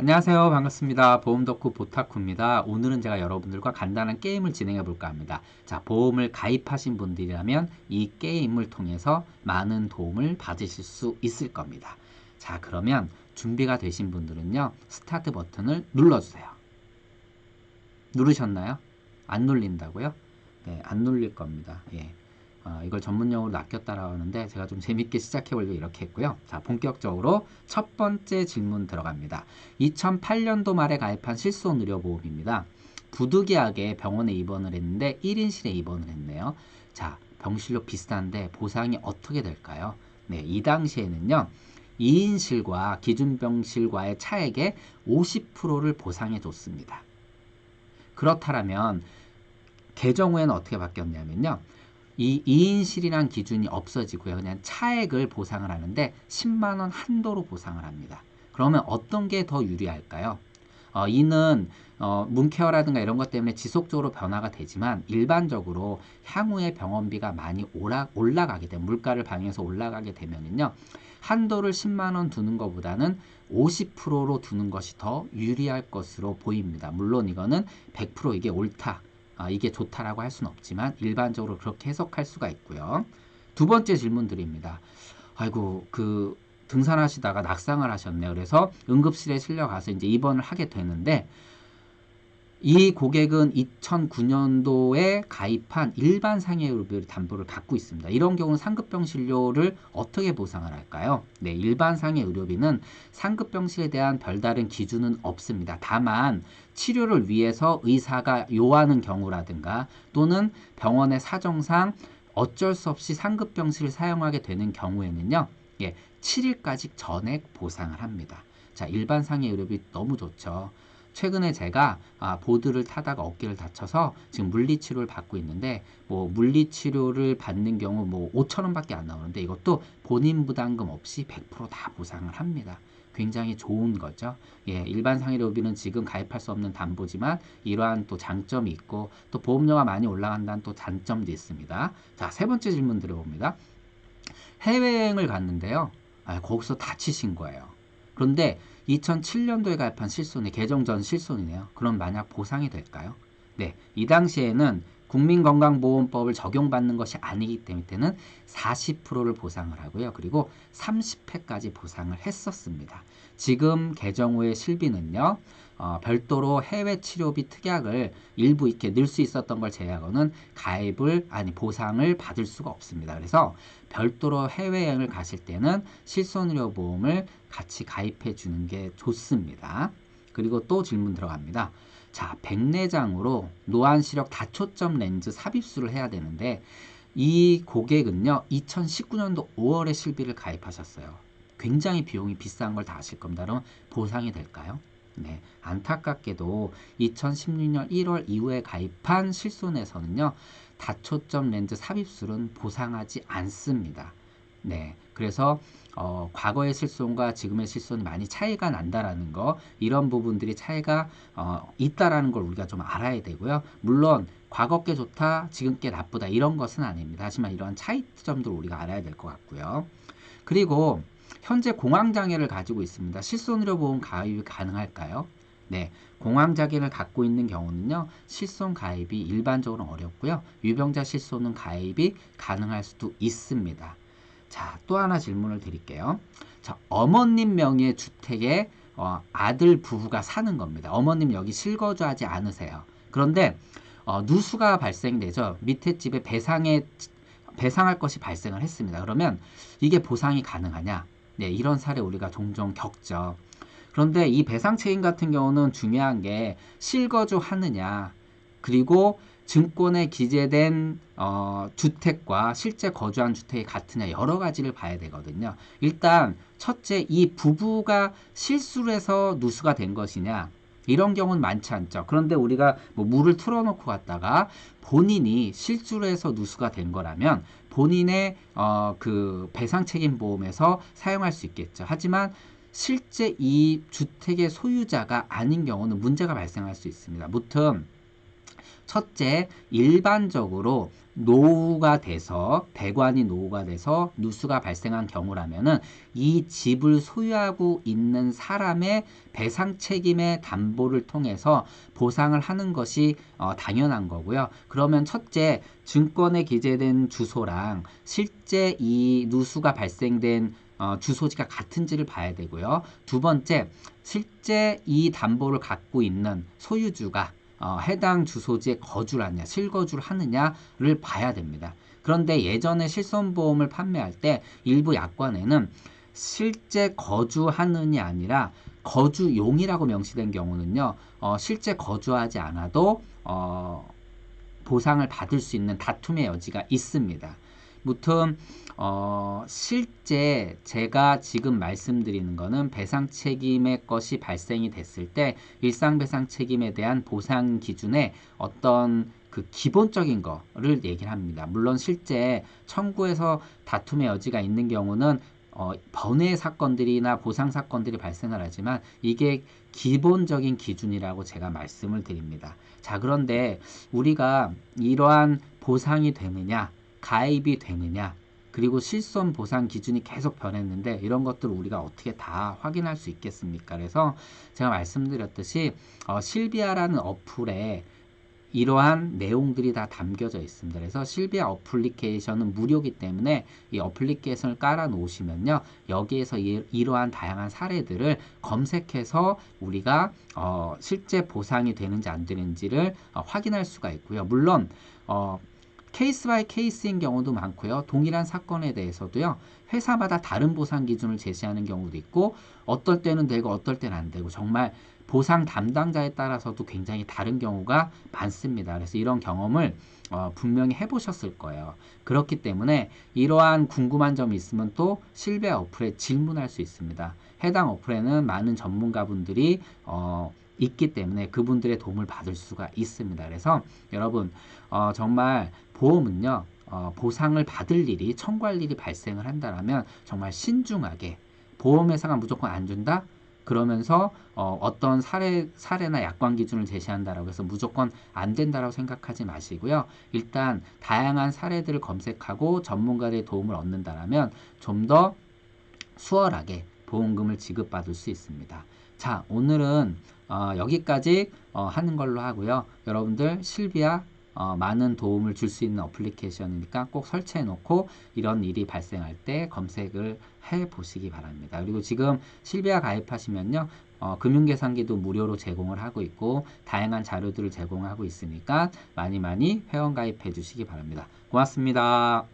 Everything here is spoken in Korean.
안녕하세요. 반갑습니다. 보험 덕후 보타쿠입니다. 오늘은 제가 여러분들과 간단한 게임을 진행해 볼까 합니다. 자, 보험을 가입하신 분들이라면 이 게임을 통해서 많은 도움을 받으실 수 있을 겁니다. 자, 그러면 준비가 되신 분들은요, 스타트 버튼을 눌러주세요. 누르셨나요? 안 눌린다고요? 네, 안 눌릴 겁니다. 예. 이걸 전문용어로 낚였다라고 하는데 제가 좀 재밌게 시작해 보려고 이렇게 했고요. 자, 본격적으로 첫 번째 질문 들어갑니다. 2008년도 말에 가입한 실손의료보험입니다. 부득이하게 병원에 입원을 했는데 1인실에 입원을 했네요. 자, 병실료 비싼데 보상이 어떻게 될까요? 네, 이 당시에는요. 2인실과 기준병실과의 차액의 50%를 보상해 줬습니다. 그렇다면 개정 후에는 어떻게 바뀌었냐면요. 이 2인실이란 기준이 없어지고요. 그냥 차액을 보상을 하는데 10만 원 한도로 보상을 합니다. 그러면 어떤 게 더 유리할까요? 이는 문케어라든가 이런 것 때문에 지속적으로 변화가 되지만 일반적으로 향후에 병원비가 많이 올라가게 되면 물가를 반영해서 올라가게 되면은요. 한도를 10만 원 두는 것보다는 50%로 두는 것이 더 유리할 것으로 보입니다. 물론 이거는 100% 이게 옳다. 이게 좋다라고 할 수는 없지만 일반적으로 그렇게 해석할 수가 있고요. 두 번째 질문 드립니다. 아이고 등산하시다가 낙상을 하셨네요. 그래서 응급실에 실려가서 이제 입원을 하게 되는데 이 고객은 2009년도에 가입한 일반 상해의료 담보를 갖고 있습니다. 이런 경우는 상급병실료를 어떻게 보상을 할까요? 네, 일반 상해의료비는 상급병실에 대한 별다른 기준은 없습니다. 다만 치료를 위해서 의사가 요하는 경우라든가 또는 병원의 사정상 어쩔 수 없이 상급병실을 사용하게 되는 경우에는요. 예, 7일까지 전액 보상을 합니다. 자, 일반 상해의료비 너무 좋죠. 최근에 제가 보드를 타다가 어깨를 다쳐서 지금 물리치료를 받고 있는데 물리치료를 받는 경우 5천 원밖에 안 나오는데 이것도 본인 부담금 없이 100%다 보상을 합니다. 굉장히 좋은 거죠. 예, 일반 상해료비는 지금 가입할 수 없는 담보지만 이러한 또 장점이 있고 또 보험료가 많이 올라간다는 또 단점도 있습니다. 자, 세 번째 질문 드려봅니다. 해외여행을 갔는데요. 거기서 다치신 거예요. 그런데 2007년도에 가입한 실손이 개정 전 실손이네요. 그럼 만약 보상이 될까요? 네, 이 당시에는 국민건강보험법을 적용받는 것이 아니기 때문에 40%를 보상을 하고요. 그리고 30회까지 보상을 했었습니다. 지금 개정 후의 실비는요. 별도로 해외 치료비 특약을 일부 이렇게 넣을 수 있었던 걸 제외하고는 보상을 받을 수가 없습니다. 그래서 별도로 해외여행을 가실 때는 실손의료보험을 같이 가입해 주는 게 좋습니다. 그리고 또 질문 들어갑니다. 자, 백내장으로 노안시력 다초점 렌즈 삽입술을 해야 되는데 이 고객은요 2019년도 5월에 실비를 가입하셨어요. 굉장히 비용이 비싼 걸 다 아실 겁니다. 그럼 보상이 될까요? 네, 안타깝게도 2016년 1월 이후에 가입한 실손에서는요 다초점 렌즈 삽입술은 보상하지 않습니다. 네, 그래서 과거의 실손과 지금의 실손이 많이 차이가 난다라는 거, 이런 부분들이 차이가 있다라는 걸 우리가 좀 알아야 되고요. 물론 과거 게 좋다, 지금 게 나쁘다 이런 것은 아닙니다. 하지만 이러한 차이점들을 우리가 알아야 될 것 같고요. 그리고 현재 공황장애를 가지고 있습니다. 실손의료보험 가입이 가능할까요? 네, 공황장애를 갖고 있는 경우는요, 실손 가입이 일반적으로 어렵고요. 유병자 실손은 가입이 가능할 수도 있습니다. 자, 또 하나 질문을 드릴게요. 자, 어머님 명의의 주택에 아들 부부가 사는 겁니다. 어머님 여기 실거주하지 않으세요. 그런데 누수가 발생되죠. 밑에 집에 배상할 것이 발생을 했습니다. 그러면 이게 보상이 가능하냐? 네, 이런 사례 우리가 종종 겪죠. 그런데 이 배상 책임 같은 경우는 중요한 게 실거주하느냐, 그리고 증권에 기재된 주택과 실제 거주한 주택이 같으냐 여러 가지를 봐야 되거든요. 일단 첫째, 이 부부가 실수를 해서 누수가 된 것이냐, 이런 경우는 많지 않죠. 그런데 우리가 물을 틀어놓고 갔다가 본인이 실수를 해서 누수가 된 거라면 본인의 그 배상 책임 보험에서 사용할 수 있겠죠. 하지만 실제 이 주택의 소유자가 아닌 경우는 문제가 발생할 수 있습니다. 무튼 첫째, 일반적으로 노후가 돼서 배관이 노후가 돼서 누수가 발생한 경우라면은 이 집을 소유하고 있는 사람의 배상 책임의 담보를 통해서 보상을 하는 것이 당연한 거고요. 그러면 첫째, 증권에 기재된 주소랑 실제 이 누수가 발생된 주소지가 같은지를 봐야 되고요. 두 번째, 실제 이 담보를 갖고 있는 소유주가 해당 주소지에 거주를 하느냐, 실거주를 하느냐를 봐야 됩니다. 그런데 예전에 실손보험을 판매할 때 일부 약관에는 실제 거주하느냐 아니라 거주용이라고 명시된 경우는요, 실제 거주하지 않아도 보상을 받을 수 있는 다툼의 여지가 있습니다. 무튼 실제 제가 지금 말씀드리는 거는 배상 책임의 것이 발생이 됐을 때 일상 배상 책임에 대한 보상 기준에 어떤 그 기본적인 거를 얘기를 합니다. 물론 실제 청구에서 다툼의 여지가 있는 경우는 번외 사건들이나 보상 사건들이 발생을 하지만 이게 기본적인 기준이라고 제가 말씀을 드립니다. 자, 그런데 우리가 이러한 보상이 되느냐, 가입이 되느냐, 그리고 실손 보상 기준이 계속 변했는데 이런 것들을 우리가 어떻게 다 확인할 수 있겠습니까? 그래서 제가 말씀드렸듯이 실비아라는 어플에 이러한 내용들이 다 담겨져 있습니다. 그래서 실비아 어플리케이션은 무료이기 때문에 이 어플리케이션을 깔아 놓으시면요, 여기에서 이러한 다양한 사례들을 검색해서 우리가 실제 보상이 되는지 안 되는지를 확인할 수가 있고요. 물론 케이스 바이 케이스인 경우도 많고요. 동일한 사건에 대해서도요, 회사마다 다른 보상 기준을 제시하는 경우도 있고, 어떨 때는 되고 어떨 때는 안 되고, 정말 보상 담당자에 따라서도 굉장히 다른 경우가 많습니다. 그래서 이런 경험을 분명히 해보셨을 거예요. 그렇기 때문에 이러한 궁금한 점이 있으면 또 실비아 어플에 질문할 수 있습니다. 해당 어플에는 많은 전문가분들이 있기 때문에 그분들의 도움을 받을 수가 있습니다. 그래서 여러분 정말 보험은요, 보상을 받을 일이, 청구할 일이 발생을 한다면 정말 신중하게, 보험회사가 무조건 안 준다? 그러면서 어떤 사례나 약관 기준을 제시한다라고 해서 무조건 안 된다라고 생각하지 마시고요. 일단 다양한 사례들을 검색하고 전문가들의 도움을 얻는다라면 좀 더 수월하게 보험금을 지급받을 수 있습니다. 자, 오늘은 여기까지 하는 걸로 하고요. 여러분들 실비아 많은 도움을 줄 수 있는 어플리케이션이니까 꼭 설치해 놓고 이런 일이 발생할 때 검색을 해 보시기 바랍니다. 그리고 지금 실비아 가입하시면요, 금융계산기도 무료로 제공을 하고 있고 다양한 자료들을 제공하고 있으니까 많이 회원 가입해 주시기 바랍니다. 고맙습니다.